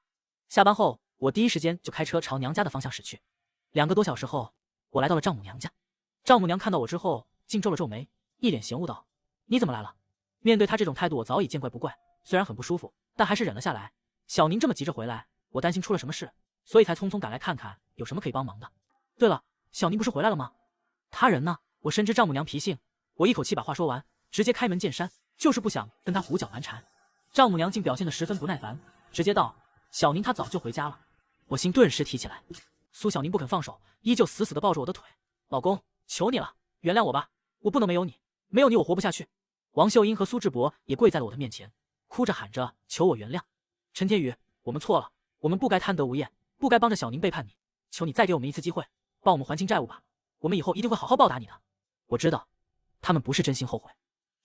[SPEAKER 1] 下班后，我第一时间就开车朝娘家的方向驶去。2个多小时后，我来到了丈母娘家。丈母娘看到我之后，竟皱了皱眉，一脸嫌恶道：“你怎么来了？”面对她这种态度，我早已见怪不怪，虽然很不舒服，但还是忍了下来。小宁这么急着回来，我担心出了什么事，所以才匆匆赶来看看有什么可以帮忙的。对了，小宁不是回来了吗？他人呢？我深知丈母娘脾性，我一口气把话说完，直接开门见山，就是不想跟她胡搅蛮缠。丈母娘竟表现得十分不耐烦，直接道：“小宁她早就回家了。”我心顿时提起来。苏小宁不肯放手，依旧死死地抱着我的腿：“老公，求你了，原谅我吧，我不能没有你，没有你我活不下去。”王秀英和苏志博也跪在了我的面前，哭着喊着求我原谅。陈天宇，我们错了，我们不该贪得无厌，不该帮着小宁背叛你，求你再给我们一次机会，帮我们还清债务吧，我们以后一定会好好报答你的。我知道，他们不是真心后悔，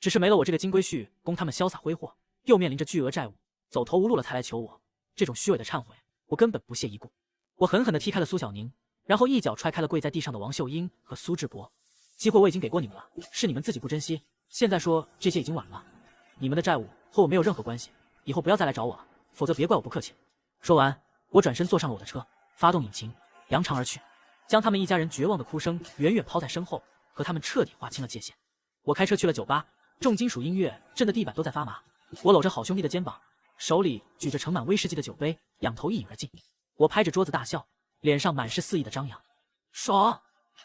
[SPEAKER 1] 只是没了我这个金龟婿供他们潇洒挥霍，又面临着巨额债务，走投无路了才来求我。这种虚伪的忏悔，我根本不屑一顾。我狠狠地踢开了苏小宁，然后一脚踹开了跪在地上的王秀英和苏志博。机会我已经给过你们了，是你们自己不珍惜，现在说这些已经晚了。你们的债务和我没有任何关系，以后不要再来找我了，否则别怪我不客气。说完，我转身坐上了我的车，发动引擎，扬长而去，将他们一家人绝望的哭声远远抛在身后，和他们彻底划清了界限。我开车去了酒吧，重金属音乐震得地板都在发麻。我搂着好兄弟的肩膀，手里举着盛满威士忌的酒杯，仰头一饮而尽。我拍着桌子大笑，脸上满是肆意的张扬。爽！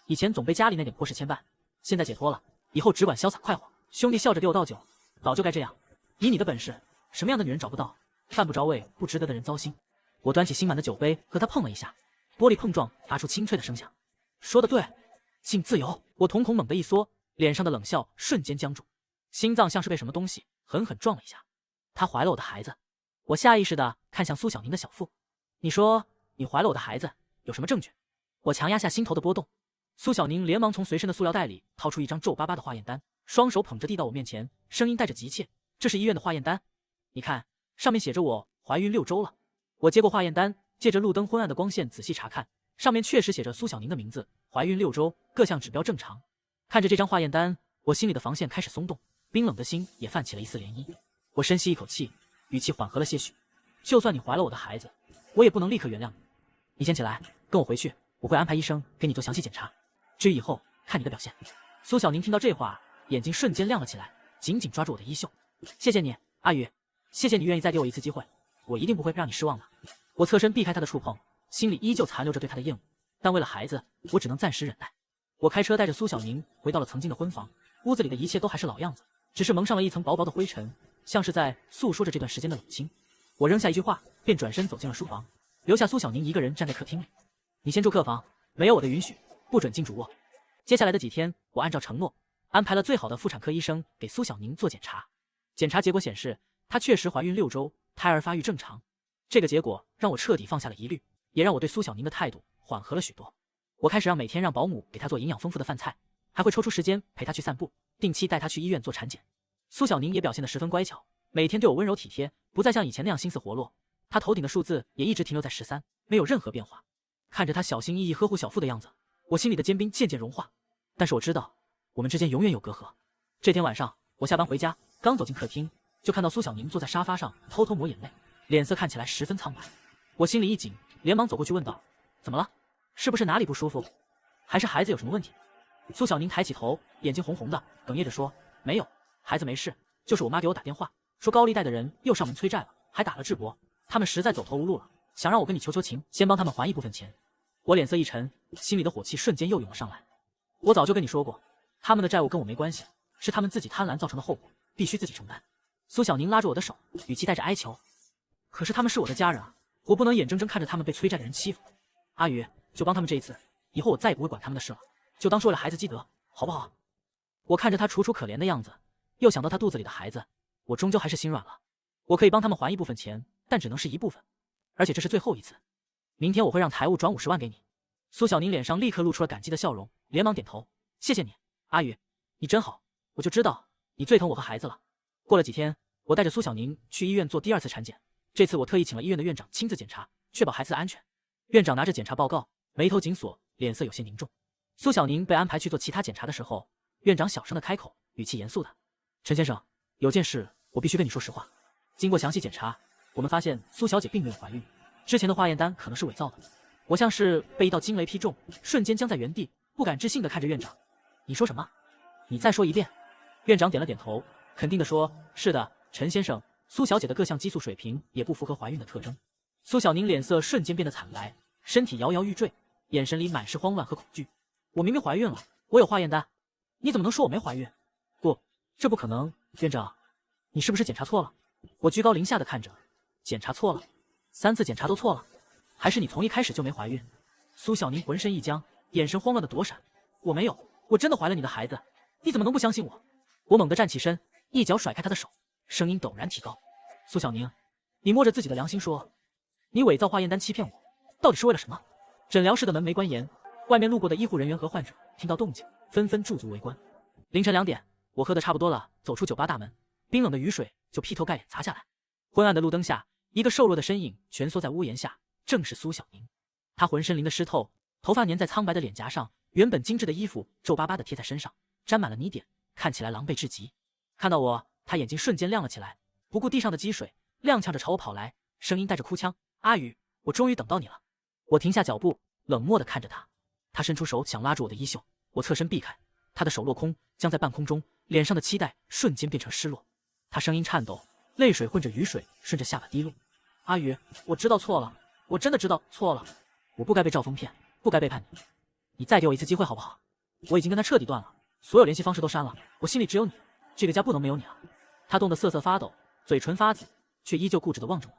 [SPEAKER 1] 以前总被家里那点破事牵绊，现在解脱了，以后只管潇洒快活。兄弟笑着给我倒酒，早就该这样。以你的本事，什么样的女人找不到？犯不着为不值得的人糟心。我端起新满的酒杯和他碰了一下，玻璃碰撞发出清脆的声响。说得对，请自由。我瞳孔猛地一缩，脸上的冷笑瞬间僵住，心脏像是被什么东西狠狠撞了一下。她怀了我的孩子。我下意识地看向苏小宁的小腹。你说你怀了我的孩子，有什么证据？我强压下心头的波动。苏小宁连忙从随身的塑料袋里掏出一张皱巴巴的化验单，双手捧着递到我面前，声音带着急切：这是医院的化验单，你看，上面写着我怀孕6周了。我接过化验单，借着路灯昏暗的光线仔细查看，上面确实写着苏小宁的名字，怀孕6周，各项指标正常。看着这张化验单，我心里的防线开始松动，冰冷的心也泛起了一丝涟漪。我深吸一口气，语气缓和了些许。就算你怀了我的孩子，我也不能立刻原谅你。你先起来，跟我回去，我会安排医生给你做详细检查。至于以后，看你的表现。苏小宁听到这话，眼睛瞬间亮了起来，紧紧抓住我的衣袖。谢谢你，阿宇，谢谢你愿意再给我一次机会，我一定不会让你失望的。我侧身避开他的触碰，心里依旧残留着对他的厌恶，但为了孩子，我只能暂时忍耐。我开车带着苏小宁回到了曾经的婚房，屋子里的一切都还是老样子，只是蒙上了一层薄薄的灰尘，像是在诉说着这段时间的冷清。我扔下一句话，便转身走进了书房，留下苏小宁一个人站在客厅里。你先住客房，没有我的允许，不准进主卧。接下来的几天，我按照承诺安排了最好的妇产科医生给苏小宁做检查。检查结果显示，她确实怀孕6周，胎儿发育正常。这个结果让我彻底放下了疑虑，也让我对苏小宁的态度缓和了许多。我开始每天让保姆给她做营养丰富的饭菜，还会抽出时间陪她去散步，定期带她去医院做产检。苏小宁也表现得十分乖巧，每天对我温柔体贴，不再像以前那样心思活络。她头顶的数字也一直停留在13，没有任何变化。看着她小心翼翼呵护小腹的样子，我心里的坚冰渐渐融化。但是我知道，我们之间永远有隔阂。这天晚上，我下班回家，刚走进客厅，就看到苏小宁坐在沙发上偷偷抹眼泪，脸色看起来十分苍白。我心里一紧，连忙走过去问道：怎么了？是不是哪里不舒服？还是孩子有什么问题？苏小宁抬起头，眼睛红红的，哽咽着说：没有，孩子没事，就是我妈给我打电话，说高利贷的人又上门催债了，还打了智博，他们实在走投无路了，想让我跟你求求情，先帮他们还一部分钱。我脸色一沉，心里的火气瞬间又涌了上来。我早就跟你说过，他们的债务跟我没关系，是他们自己贪婪造成的后果，必须自己承担。苏小宁拉住我的手，语气带着哀求。可是他们是我的家人啊，我不能眼睁睁看着他们被催债的人欺负。阿宇，就帮他们这一次，以后我再也不会管他们的事了，就当是为了孩子积德，好不好？我看着他楚楚可怜的样子，又想到他肚子里的孩子，我终究还是心软了。我可以帮他们还一部分钱，但只能是一部分，而且这是最后一次。明天我会让财务转50万给你。苏小宁脸上立刻露出了感激的笑容，连忙点头，谢谢你，阿宇，你真好，我就知道你最疼我和孩子了。过了几天，我带着苏小宁去医院做第2次产检，这次我特意请了医院的院长亲自检查，确保孩子的安全。院长拿着检查报告，眉头紧锁，脸色有些凝重。苏小宁被安排去做其他检查的时候，院长小声的开口，语气严肃的：陈先生，有件事我必须跟你说实话。经过详细检查，我们发现苏小姐并没有怀孕，之前的化验单可能是伪造的。我像是被一道惊雷劈中，瞬间僵在原地，不敢置信地看着院长。你说什么？你再说一遍。院长点了点头，肯定地说：是的，陈先生，苏小姐的各项激素水平也不符合怀孕的特征。苏小宁脸色瞬间变得惨白，身体摇摇欲坠，眼神里满是慌乱和恐惧。我明明怀孕了，我有化验单，你怎么能说我没怀孕？不，这不可能。院长，你是不是检查错了？我居高临下的看着，检查错了？3次检查都错了？还是你从一开始就没怀孕？苏小宁浑身一僵，眼神慌乱的躲闪。我没有，我真的怀了你的孩子，你怎么能不相信我？我猛地站起身，一脚甩开他的手，声音陡然提高。苏小宁，你摸着自己的良心说，你伪造化验单欺骗我，到底是为了什么？诊疗室的门没关严，外面路过的医护人员和患者听到动静，纷纷驻足围观。凌晨2点，我喝得差不多了，走出酒吧大门，冰冷的雨水就劈头盖脸砸下来。昏暗的路灯下，一个瘦弱的身影蜷缩在屋檐下，正是苏小宁。她浑身淋得湿透，头发粘在苍白的脸颊上，原本精致的衣服皱巴巴的贴在身上，沾满了泥点，看起来狼狈至极。看到我，她眼睛瞬间亮了起来，不顾地上的积水，踉跄着朝我跑来，声音带着哭腔：阿宇，我终于等到你了。我停下脚步，冷漠地看着她。她伸出手想拉住我的衣袖，我侧身避开，她的手落空，僵在半空中，脸上的期待瞬间变成失落。她声音颤抖，泪水混着雨水顺着下巴滴落。阿宇，我知道错了，我真的知道错了，我不该被赵峰骗，不该背叛你。你再给我一次机会好不好？我已经跟他彻底断了，所有联系方式都删了，我心里只有你，这个家不能没有你啊。他冻得瑟瑟发抖，嘴唇发紫，却依旧固执地望着我。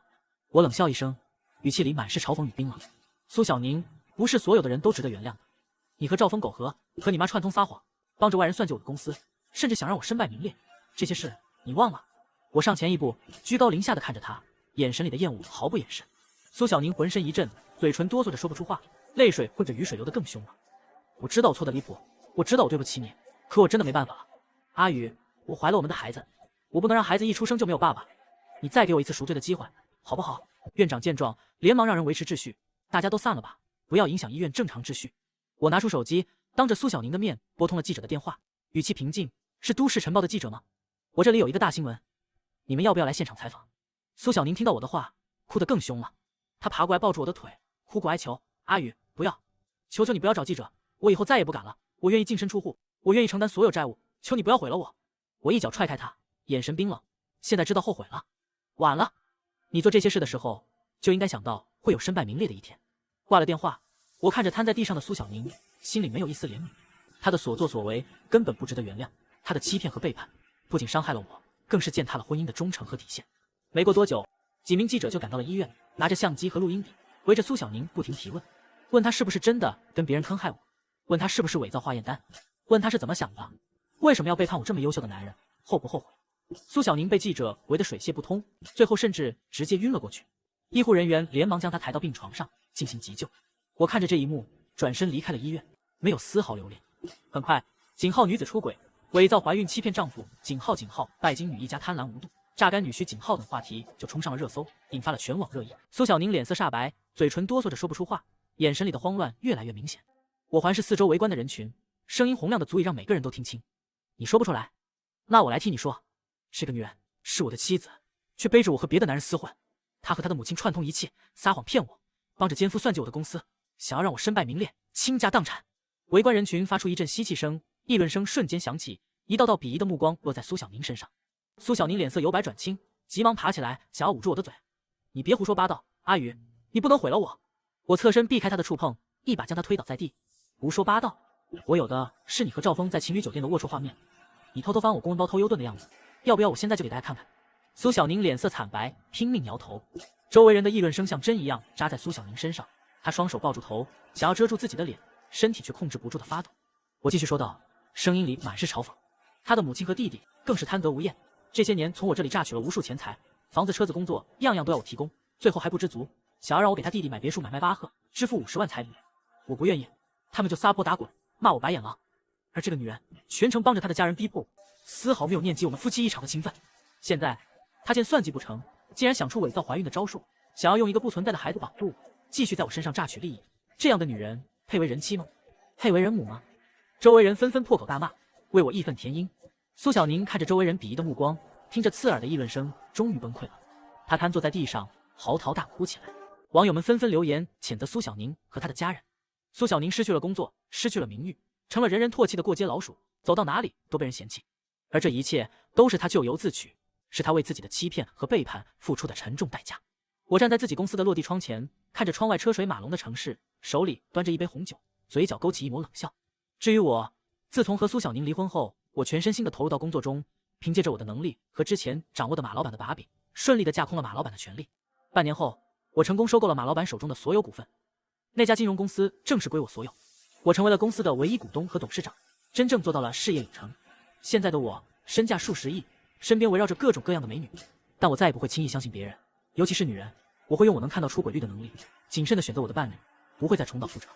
[SPEAKER 1] 我冷笑一声，语气里满是嘲讽与冰冷。苏小宁，不是所有的人都值得原谅的。你和赵峰苟合，和你妈串通撒谎，帮着外人算计我的公司，甚至想让我身败名裂，这些事你忘了？我上前一步，居高临下的看着他，眼神里的厌恶毫不掩饰。苏小宁浑身一震，嘴唇哆嗦着说不出话，泪水混着雨水流得更凶了。我知道我错的离谱，我知道我对不起你，可我真的没办法了。阿宇，我怀了我们的孩子，我不能让孩子一出生就没有爸爸。你再给我一次赎罪的机会，好不好？院长见状，连忙让人维持秩序，大家都散了吧，不要影响医院正常秩序。我拿出手机，当着苏小宁的面拨通了记者的电话，语气平静：“是都市晨报的记者吗？我这里有一个大新闻，你们要不要来现场采访？”苏小宁听到我的话，哭得更凶了，他爬过来抱住我的腿，苦苦哀求：“阿宇，不要，求求你不要找记者，我以后再也不敢了，我愿意净身出户，我愿意承担所有债务，求你不要毁了我。”我一脚踹开他，眼神冰冷：“现在知道后悔了，晚了。你做这些事的时候，就应该想到会有身败名裂的一天。”挂了电话，我看着瘫在地上的苏小宁，心里没有一丝怜悯。他的所作所为根本不值得原谅，他的欺骗和背叛不仅伤害了我，更是践踏了婚姻的忠诚和底线。没过多久，几名记者就赶到了医院，拿着相机和录音笔，围着苏小宁不停提问，问他是不是真的跟别人坑害我，问他是不是伪造化验单，问他是怎么想的，为什么要背叛我这么优秀的男人，后不后悔？苏小宁被记者围得水泄不通，最后甚至直接晕了过去。医护人员连忙将他抬到病床上进行急救。我看着这一幕，转身离开了医院，没有丝毫留恋。很快，景浩女子出轨、伪造怀孕欺骗丈夫，景浩拜金女一家贪婪无度，榨干女婿景浩等话题就冲上了热搜，引发了全网热议。苏小宁脸色煞白，嘴唇哆嗦着说不出话，眼神里的慌乱越来越明显。我环视四周围观的人群，声音洪亮的足以让每个人都听清。你说不出来，那我来替你说。这个女人是我的妻子，却背着我和别的男人厮混。她和她的母亲串通一气，撒谎骗我，帮着奸夫算计我的公司，想要让我身败名裂，倾家荡产。围观人群发出一阵吸气声，议论声瞬间响起，一道道鄙夷的目光落在苏小宁身上。苏小宁脸色由白转青，急忙爬起来，想要捂住我的嘴。你别胡说八道，阿宇，你不能毁了我。我侧身避开他的触碰，一把将他推倒在地。胡说八道？我有的是你和赵峰在情侣酒店的龌龊画面，你偷偷翻我公文包偷优盾的样子，要不要我现在就给大家看看？苏小宁脸色惨白，拼命摇头。周围人的议论声像针一样扎在苏小宁身上，他双手抱住头，想要遮住自己的脸，身体却控制不住的发抖。我继续说道，声音里满是嘲讽。他的母亲和弟弟更是贪得无厌，这些年从我这里榨取了无数钱财，房子、车子、工作，样样都要我提供，最后还不知足，想要让我给他弟弟买别墅、买迈巴赫，支付50万彩礼。我不愿意，他们就撒泼打滚，骂我白眼狼。而这个女人全程帮着她的家人逼迫我，丝毫没有念及我们夫妻一场的情分。现在她见算计不成，竟然想出伪造怀孕的招数，想要用一个不存在的孩子绑住我，继续在我身上榨取利益。这样的女人配为人妻吗？配为人母吗？周围人纷纷破口大骂，为我义愤填膺。苏小宁看着周围人鄙夷的目光，听着刺耳的议论声，终于崩溃了。她瘫坐在地上，嚎啕大哭起来。网友们纷纷留言谴责苏小宁和她的家人。苏小宁失去了工作，失去了名誉，成了人人唾弃的过街老鼠，走到哪里都被人嫌弃。而这一切都是她咎由自取，是她为自己的欺骗和背叛付出的沉重代价。我站在自己公司的落地窗前，看着窗外车水马龙的城市，手里端着一杯红酒，嘴角勾起一抹冷笑。至于我，自从和苏小宁离婚后，我全身心的投入到工作中，凭借着我的能力和之前掌握的马老板的把柄，顺利的架空了马老板的权利。半年后，我成功收购了马老板手中的所有股份，那家金融公司正式归我所有。我成为了公司的唯一股东和董事长，真正做到了事业有成。现在的我身价数十亿，身边围绕着各种各样的美女，但我再也不会轻易相信别人，尤其是女人。我会用我能看到出轨率的能力，谨慎的选择我的伴侣，不会再重蹈覆辙。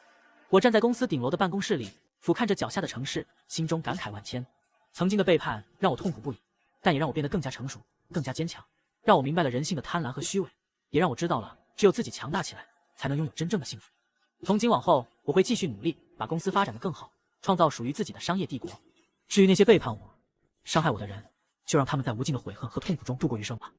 [SPEAKER 1] 我站在公司顶楼的办公室里，俯瞰着脚下的城市，心中感慨万千。曾经的背叛让我痛苦不已，但也让我变得更加成熟，更加坚强，让我明白了人性的贪婪和虚伪，也让我知道了只有自己强大起来，才能拥有真正的幸福。从今往后，我会继续努力，把公司发展得更好，创造属于自己的商业帝国。至于那些背叛我、伤害我的人，就让他们在无尽的悔恨和痛苦中度过余生吧。